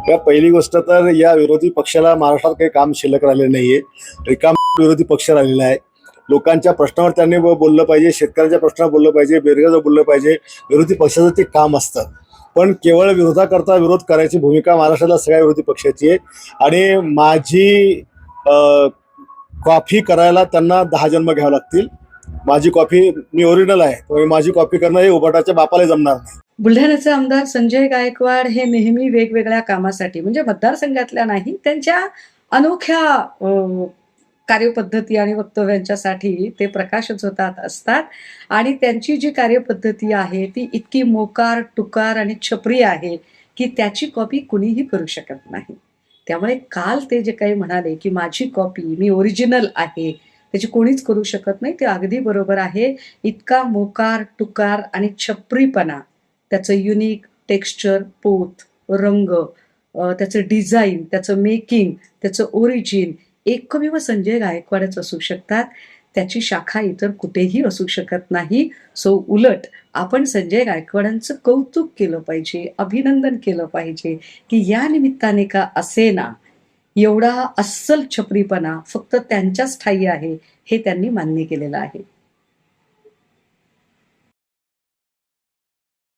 का पहिली गोष्ट तर या विरोधी पक्षाला महाराष्ट्रात काही काम शिल्लक राहिलेलं नाहीये. रिकाम विरोधी पक्ष राहिलेला आहे. लोकांच्या प्रश्नावर त्यांनी बोललं पाहिजे, शेतकऱ्यांच्या प्रश्नावर बोललं पाहिजे, बेरोजगार बोललं पाहिजे. विरोधी पक्षाचं ते काम असतं. पण केवळ विरोधाकरता विरोध करायची भूमिका महाराष्ट्रातल्या सगळ्या विरोधी पक्षाची आहे. आणि माझी कॉफी करायला त्यांना 10 जन्म घ्यावे लागतील. माझी कॉफी मी ओरिजिनल आहे, त्यामुळे माझी कॉफी करणं हे उबाटाच्या बापाला जमणार नाही. बुलढाण्याचे आमदार संजय गायकवाड हे नेहमी वेगवेगळ्या कामासाठी म्हणजे मतदारसंघातल्या नाही, त्यांच्या अनोख्या कार्यपद्धती आणि वक्तव्यांच्यासाठी ते प्रकाशच होतात असतात. आणि त्यांची जी कार्यपद्धती आहे ती इतकी मोकार, टुकार आणि छपरी आहे की त्याची कॉपी कुणीही करू शकत नाही. त्यामुळे काल ते जे काही म्हणाले की माझी कॉपी मी ओरिजिनल आहे, त्याची कोणीच करू शकत नाही, ते अगदी बरोबर आहे. इतका मोकार, टुकार आणि छपरीपणा, त्याचं युनिक टेक्स्चर, पोत, रंग, त्याचं डिझाईन, त्याचं मेकिंग, त्याचं ओरिजिन एकमेव संजय गायकवाडच असू शकतात. त्याची शाखा इतर कुठेही असू शकत नाही. सो उलट आपण संजय गायकवाडांचं कौतुक केलं पाहिजे, अभिनंदन केलं पाहिजे की या निमित्ताने का असेना एवढा अस्सल छपरीपणा फक्त त्यांच्याच ठायी आहे हे त्यांनी मान्य केलेलं आहे.